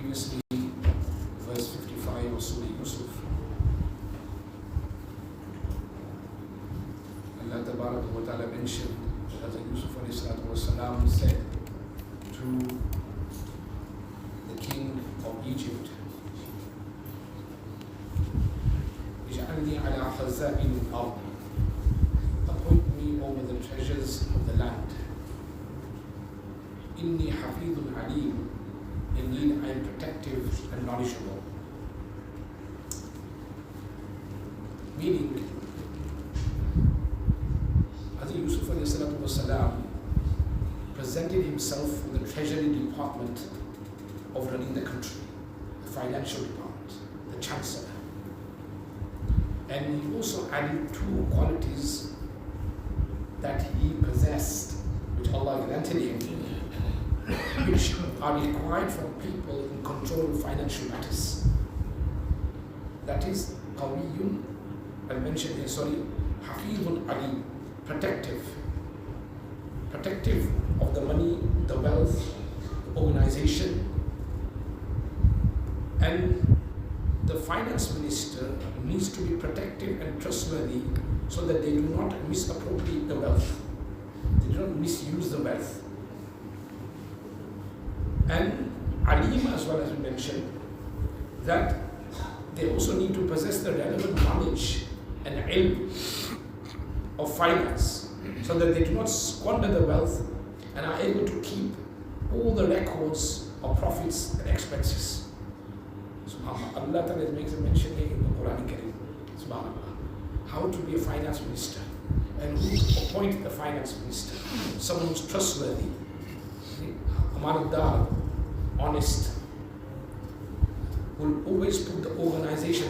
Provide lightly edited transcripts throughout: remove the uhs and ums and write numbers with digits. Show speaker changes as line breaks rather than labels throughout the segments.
previously, verse 55 of Surah Yusuf, Allah Tabaraka wa Ta'ala mentioned that Yusuf ﷺ said to the king of Egypt, اجعلني على خزائن الأرض, appoint me over the treasures of the land. Inni hafidun alim, indeed I am protective and knowledgeable. Meaning, Hazrat Yusuf ﷺ presented himself for the treasury department of running the country, the financial department, the chancellor. And he also added two qualities that he possessed, which Allah granted him, which are required from people in control of financial matters. That is, qawiyun, I mentioned here, hafidun alim, protective of the money, the wealth, the organization. And the finance minister needs to be protective and trustworthy so that they do not misappropriate the wealth. They do not misuse the wealth. And alim, as well as we mentioned, that they also need to possess the relevant knowledge and ilm of finance so that they do not squander the wealth and are able to keep all the records of profits and expenses. SubhanAllah. Allah Ta'ala makes a mention here in the Qur'an. SubhanAllah. How to be a finance minister and who to appoint the finance minister. Someone who's trustworthy, Amanatdar, honest, will always put the organization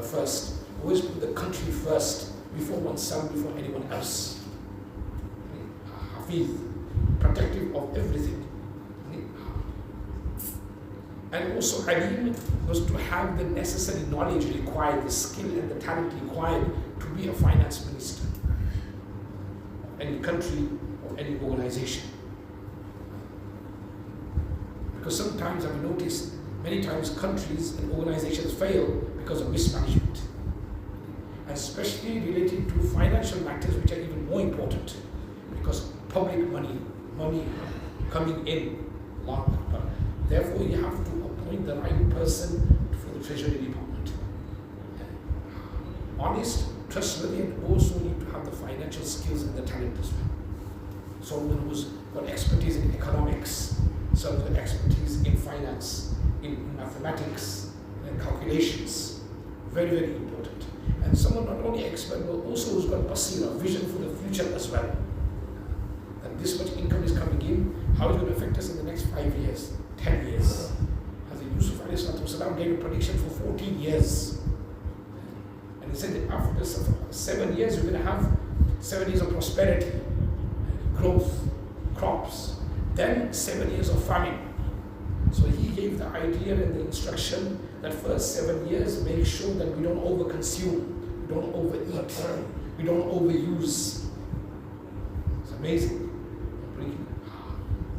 first, always put the country first before oneself, before anyone else. Hafiz, protective of everything. And also alim was to have the necessary knowledge required, the skill and the talent required to be a finance minister of any country or any organization. Because sometimes I've noticed, many times countries and organizations fail because of mismanagement. And especially related to financial matters, which are even more important, because public money coming in, therefore you have to appoint the right person for the treasury department. Honest, trustworthy, and also need to have the financial skills and the talent as well. Someone who's got expertise in economics, someone with expertise in finance, in mathematics and calculations. Very, very important. And someone not only expert, but also who's got basira, vision for the future as well. That this much income is coming in, how is it going to affect us in the next 5 years, 10 years? As Yusuf ﷺ gave a prediction for 14 years. And he said that after 7 years, you're going to have 7 years of prosperity, growth, crops, then 7 years of famine. So he gave the idea and the instruction that first 7 years, make sure that we don't overconsume, we don't overeat, we don't overuse. It's amazing.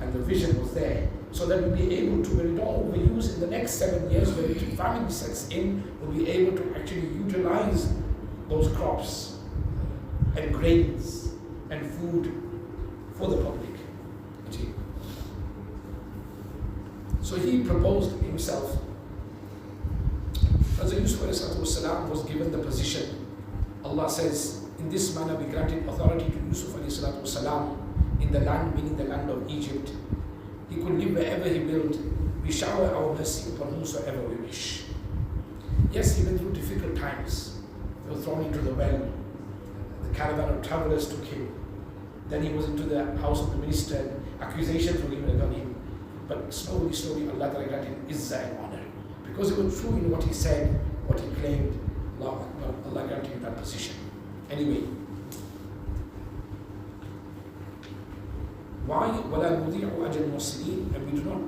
And the vision was there, so that we'll be able to, when we don't overuse in the next 7 years, when famine sets in, we'll be able to actually utilize those crops and grains and food for the public. So he proposed himself. As Yusuf ﷺ was given the position, Allah says, in this manner we granted authority to Yusuf ﷺ in the land, meaning the land of Egypt. He could live wherever he willed. We shower our mercy upon whomsoever we wish. Yes, he went through difficult times. He was thrown into the well. The caravan of travelers took him. Then he was into the house of the minister, and accusations were given against him. But slowly, Allah Ta'ala granted him izzah and honor. Because it was true in what he said, what he claimed, Allah granted him that position. Anyway, why? وَلَا نُضِيعُ أَجْرَ الْمُحْسِنِينَ, and we do not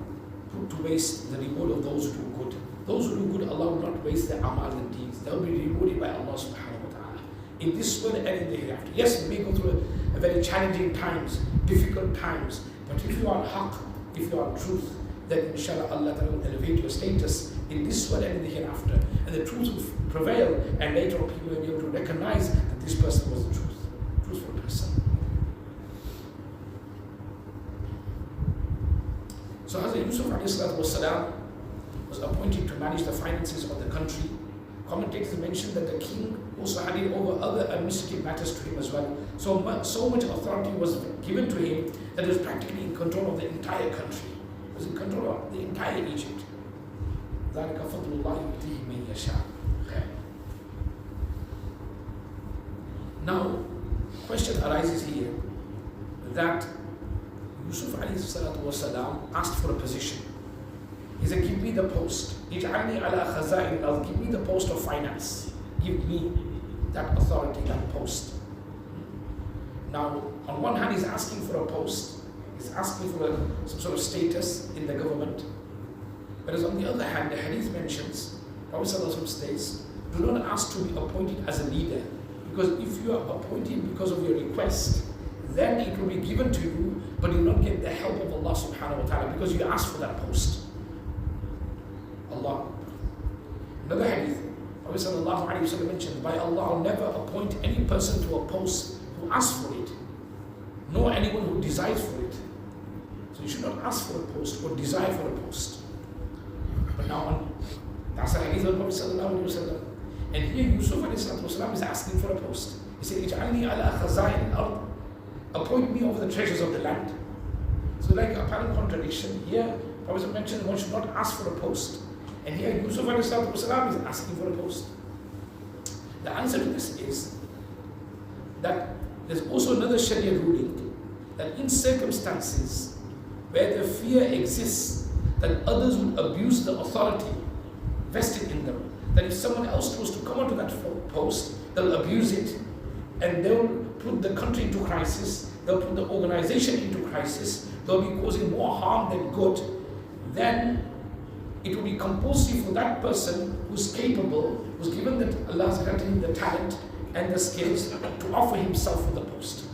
put to waste the reward of those who do good. Those who do good, Allah will not waste their amal and deeds. They will be rewarded by Allah subhanahu wa ta'ala in this world and in the hereafter. Yes, we may go through a very challenging times, difficult times, but if you are haqq, if you are truth, then inshallah Allah Ta'ala will elevate your status in this world and in the hereafter. And the truth will prevail, and later on people will be able to recognize that this person was the truthful person. So Hazrat Yusuf والسلام, was appointed to manage the finances of the country. Commentators mention that the king also handed over other administrative matters to him as well. So much authority was given to him that he was practically in control of the entire country. He was in control of the entire Egypt. ذَلِكَ فَضْلُ اللَّهِ يُؤْتِيهِ مَن يَشَاءُ. Now, question arises here that Yusuf والسلام, asked for a position. He said, give me the post. اجعلني على خزائن الأرض. Give me the post of finance. Give me that authority, that post. Now, on one hand, he's asking for a post. He's asking for some sort of status in the government. Whereas on the other hand, the hadith mentions, Prophet ﷺ states, do not ask to be appointed as a leader. Because if you are appointed because of your request, then it will be given to you, but you will not get the help of Allah subhanahu wa ta'ala because you asked for that post. Allah. Another hadith, Prophet sallallahu alayhi wa sallam mentioned, by Allah, I'll never appoint any person to a post who asks for it, nor anyone who desires for it. So you should not ask for a post or desire for a post. But now, that's the hadith of Prophet sallallahu alayhi wa sallam. And here Yusuf alayhi salatu wasalam is asking for a post. He said, اجعلني على خزائن الأرض. Appoint me over the treasures of the land. So like apparent contradiction, here Prophet mentioned one should not ask for a post. And here Yusuf alayhi salatu wasalam is asking for a post. The answer to this is that there's also another Sharia ruling that in circumstances where the fear exists that others would abuse the authority vested in them, that if someone else was to come onto that post, they'll abuse it and they'll put the country into crisis, they'll put the organization into crisis, they'll be causing more harm than good, then it will be compulsory for that person who's capable, who's given that Allah has granted him the talent and the skills to offer himself for the post.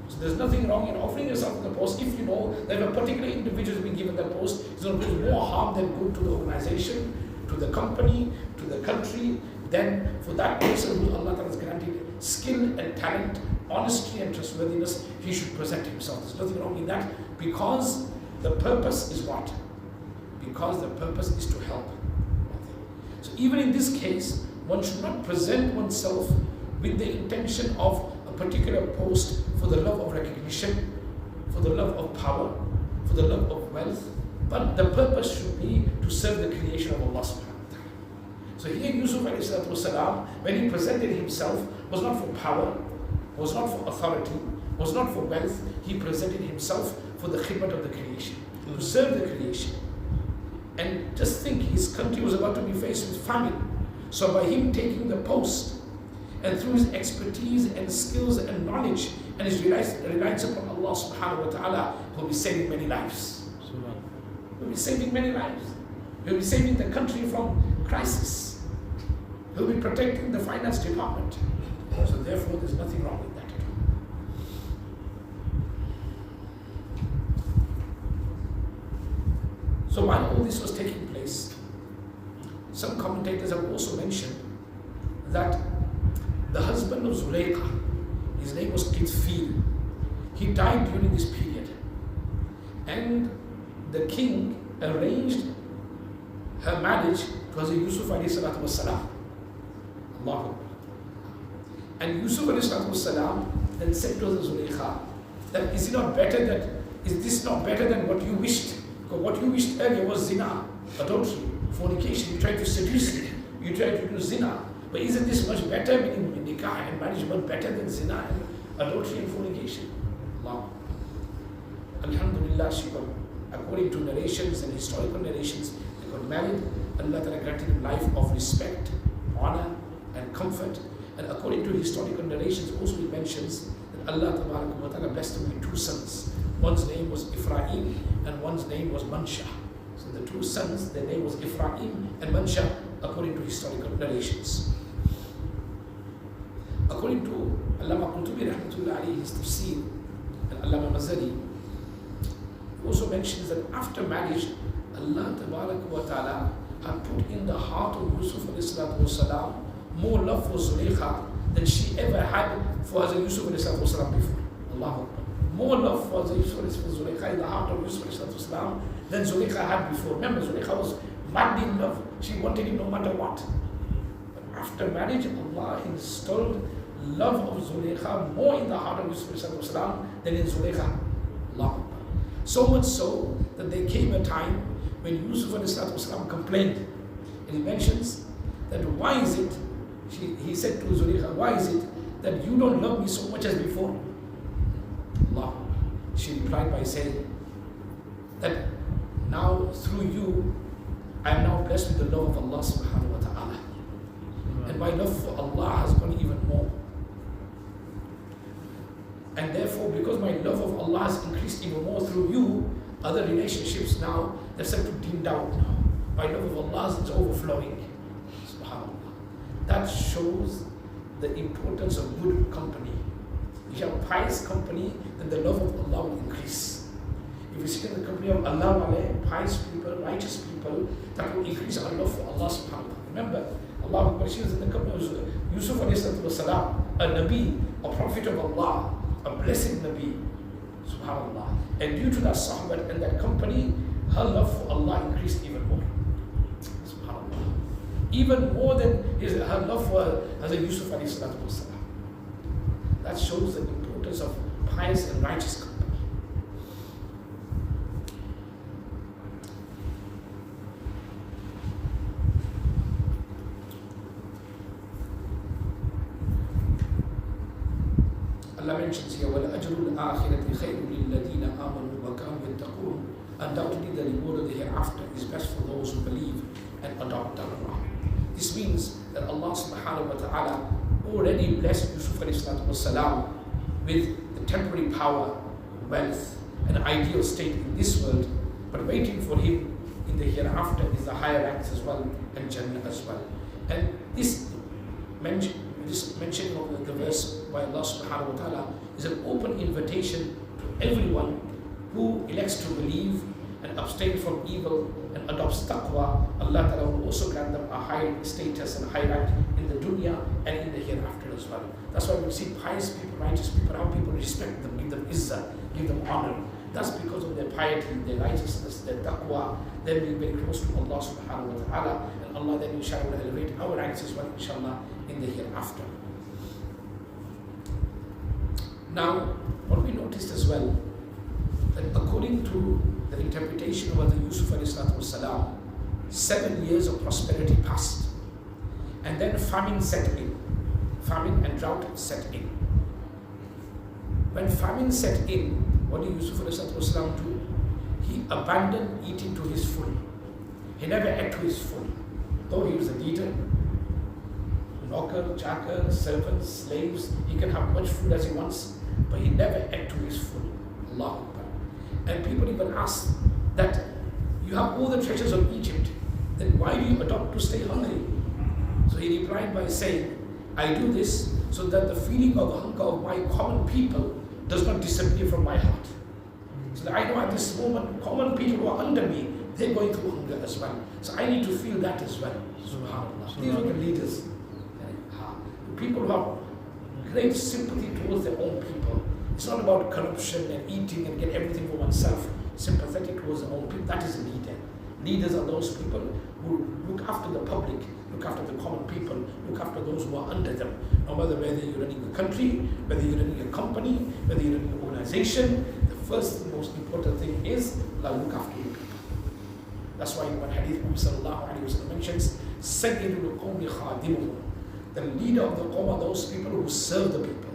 So there's nothing wrong in offering yourself for the post if you know that a particular individual has been given that post is going to cause more harm than good to the organization, to the company, to the country. Then for that person who Allah has granted skill and talent, honesty and trustworthiness, he should present himself. There's nothing wrong in that because the purpose is what? Because the purpose is to help. So even in this case, one should not present oneself with the intention of a particular post for the love of recognition, for the love of power, for the love of wealth, but the purpose should be to serve the creation of Allah subhanahu wa ta'ala. So here Yusuf alayhi salatu wasalam, when he presented himself, was not for power, was not for authority, was not for wealth. He presented himself for the khidmat of the creation, to serve the creation. And just think, his country was about to be faced with famine. So by him taking the post, and through his expertise and skills and knowledge, and his reliance upon Allah subhanahu wa ta'ala, he'll be saving many lives. He'll be saving many lives. He'll be saving the country from crisis. He'll be protecting the finance department. So therefore, there's nothing wrong with that at all. So while all this was taking place, some commentators have also mentioned that the husband of Zuleika, his name was Tafseer, he died during this period. And the king arranged her marriage to Hazrat Yusuf alayhi salatu wasalam. Allahu Akbar. And Yusuf alayhi salatu wasalam then said to Hazrat Zuleika that is this not better than what you wished? Because what you wished earlier was zina, adultery, fornication. You tried to seduce it. You tried to do zina. But isn't this much better, meaning nikah and marriage, much better than zina and adultery and fornication? Allah. Alhamdulillah, she got, according to narrations and historical narrations, they got married. Allah granted him life of respect, honor, and comfort. And according to historical narrations, also it mentions that Allah blessed him with two sons. One's name was Ebrahim and one's name was Mansha. So the two sons, their name was Ebrahim and Mansha, according to historical narrations. According to Allama Qurtubi rahmatullah alayhi, his Tafseer, and Allama Mazari, he also mentions that after marriage, Allah Ta'ala had put in the heart of Yusuf والسلام, more love for Zulaykha than she ever had for Hazrat Yusuf والسلام before. Allahu Akbar. More love for Hazrat Yusuf for Zulaykha in the heart of Yusuf والسلام than Zulaykha had before. Remember, Zulaykha was madly in love. She wanted him no matter what. But after marriage, Allah installed love of Zulaykha more in the heart of Yusuf والسلام than in Zulaykha. Allahu Akbar. So much so that there came a time when Yusuf والسلام complained. And he mentions that why is it, he said to Zulaykha, why is it that you don't love me so much as before? Allah. She replied by saying that now through you, I am now blessed with the love of Allah subhanahu wa ta'ala. And my love for Allah has gone even more. And therefore, because my love of Allah has increased even more through you, other relationships now, they're said to dim down now. My love of Allah is overflowing. SubhanAllah. That shows the importance of good company. If you have pious company, then the love of Allah will increase. If you sit in the company of Allah, pious people, righteous people, that will increase our love for Allah subhanahu wa ta'ala. Remember, Allah, she was in the company of Yusuf والسلام, a Nabi, a prophet of Allah, a blessed Nabi, subhanAllah. And due to that sahbat and that company, her love for Allah increased even more. Subhanallah. Even more than her love for Hazrat Yusuf والسلام. That shows the importance of pious and righteous company. Allah mentions here, وَلَأَجْرُ الْآخِرَةِ خَيْرٌ لِلَّذِينَ آمَنُوا وَكَانُوا يَتَّقُونَ. Undoubtedly the reward of the hereafter is best for those who believe and adopt taqwa. This means that Allah subhanahu wa ta'ala already blessed Yusuf والسلام, with the temporary power, wealth, and ideal state in this world, but waiting for him in the hereafter is the higher ranks as well, and Jannah as well. And this mentioning of the verse by Allah subhanahu wa ta'ala is an open invitation to everyone who elects to believe and abstain from evil and adopts taqwa. Allah ta'ala will also grant them a high status and high rank in the dunya and in the hereafter as well. That's why we see pious people, righteous people, how people respect them, give them izzah, give them honor. That's because of their piety, their righteousness, their taqwa, them being very close to Allah subhanahu wa ta'ala, and Allah then inshallah will elevate our ranks as well, inshallah, in the hereafter. Now, what we noticed as well, that according to the interpretation of the Yusuf والسلام, 7 years of prosperity passed, and then famine set in. Famine and drought set in. When famine set in, what did Yusuf والسلام do? He abandoned eating to his full. He never ate to his full. Though he was a leader, knocker, jacker, servants, slaves, he can have much food as he wants, but he never ate to his full. Allahu Akbar. And people even ask that you have all the treasures of Egypt, then why do you adopt to stay hungry? So he replied by saying, I do this so that the feeling of hunger of my common people does not disappear from my heart. So that I know at this moment, common people who are under me, they're going through hunger as well. So I need to feel that as well. SubhanAllah. These are the leaders. People who have great sympathy towards their own people. It's not about corruption and eating and get everything for oneself. Sympathetic towards their own people. That is a leader. Leaders are those people who look after the public, look after the common people, look after those who are under them. No matter whether you're running a country, whether you're running a company, whether you're running an organization, the first most important thing is look after your people. That's why in one hadith, sallallahu alayhi wa sallam mentions, Sayyidul Qawmi Khadimuhum. The leader of the Qawm are those people who serve the people.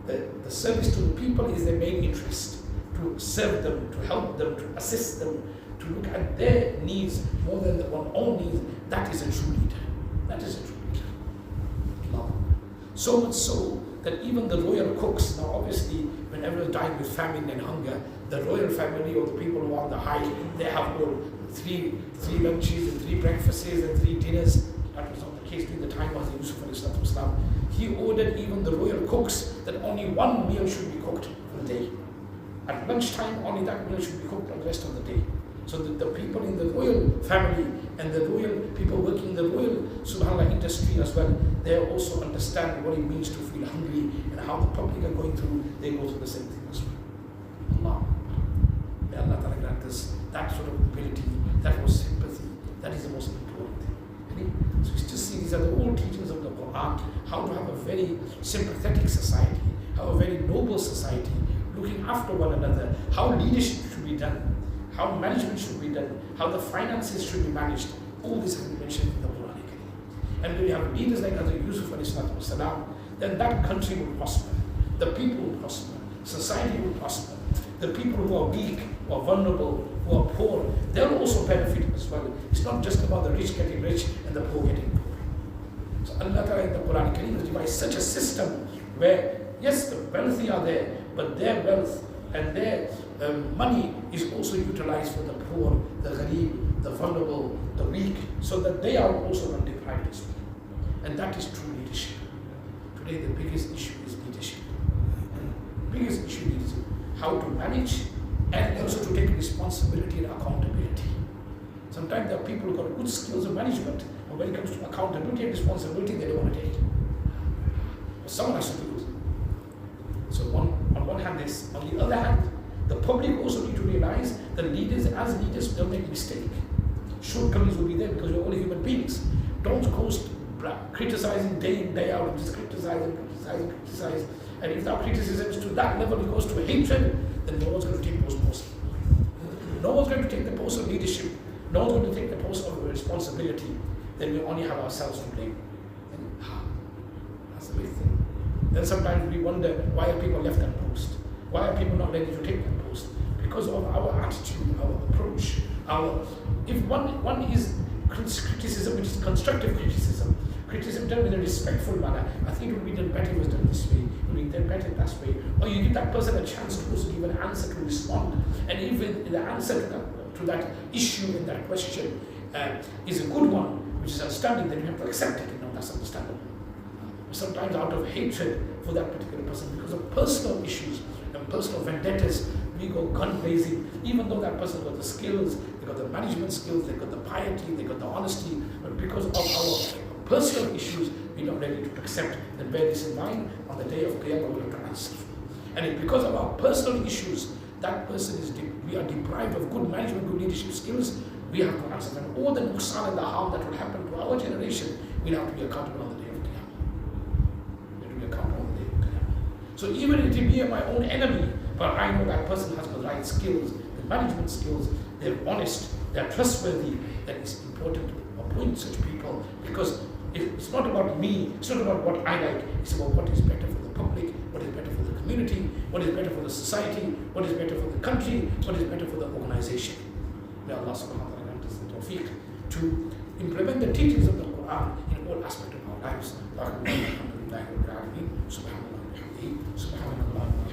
The service to the people is their main interest. To serve them, to help them, to assist them, to look at their needs more than their own needs. That is a true leader. That is a true leader. Love. So much so that even the royal cooks, now obviously whenever they died with famine and hunger, the royal family or the people who are on the high, they have all three lunches and 3 breakfasts and 3 dinners. That was not the case during the time of Yusuf والسلام. He ordered even the royal cooks that only 1 meal should be cooked for the day. At lunchtime, only that meal should be cooked for the rest of the day. So that the people in the royal family and the royal people working in the royal, subhanAllah, industry as well, they also understand what it means to feel hungry and how the public are going through, they go through the same thing as well. Allah. May Allah Ta'ala grant us that sort of ability, that was sympathy. That is the most important thing. So it's just see, these are the old teachings of the Qur'an, how to have a very sympathetic society, how a very noble society, looking after one another, how leadership should be done, how management should be done, how the finances should be managed. All this has been mentioned in the Quran. And when you have leaders like Hazrat Yusuf ﷺ, then that country will prosper, the people will prosper, society will prosper. The people who are weak, who are vulnerable, who are poor, they'll also benefit as well. It's not just about the rich getting rich and the poor getting poor. So Allah Ta'ala in the Quran has devised such a system where, yes, the wealthy are there, but their wealth and their money is also utilized for the poor, the gharib, the vulnerable, the weak, so that they are also not deprived as well. And that is true leadership. Today the biggest issue is leadership. Biggest issue is how to manage and also to take responsibility and accountability. Sometimes there are people who have got good skills of management, but when it comes to accountability and responsibility, they don't want to take it. But someone has to do it. So on one hand this, on the other hand, the public also need to realize that leaders, as leaders, don't make mistake. Shortcomings will be there because we're all human beings. Don't go criticizing day in, day out, just criticize. And if our criticism is to that level, it goes to hatred, then no one's going to take those posts. No one's going to take the post of leadership. No one's going to take the post of responsibility. Then we only have ourselves to blame. And, that's the big thing. Then sometimes we wonder, why are people left that post? Why are people not ready to take that post? Because of our attitude, our approach. If one is criticism, which is constructive criticism done in a respectful manner, I think it would be done better if it was done this way, it would be done better that way. Or you give that person a chance to also give an answer to respond. And if the answer to that issue in that question is a good one, which is outstanding, then you have to accept it. That's understandable. Sometimes out of hatred for that particular person, because of personal issues and personal vendettas, we go gun blazing, even though that person got the skills, they got the management skills, they got the piety, they got the honesty, but because of our personal issues, we're not ready to accept and bear this in mind. On the day of Qiyamah, we'll have to answer. And if because of our personal issues, that person we are deprived of good management, good leadership skills, we have to answer. And all the nuqsan and the harm that will happen to our generation, we'll have to be accountable on the day of Qiyamah. We have to be accountable on the day of Qiyamah. So even if it be my own enemy, but I know that person has the right skills, the management skills, they're honest, they're trustworthy, then it's important to appoint such people, because it's not about me, it's not about what I like, it's about what is better for the public, what is better for the community, what is better for the society, what is better for the country, what is better for the organization. May Allah subhanahu wa ta'ala grant us the tawfiq to implement the teachings of the Qur'an in all aspects of our lives. Subhanallah.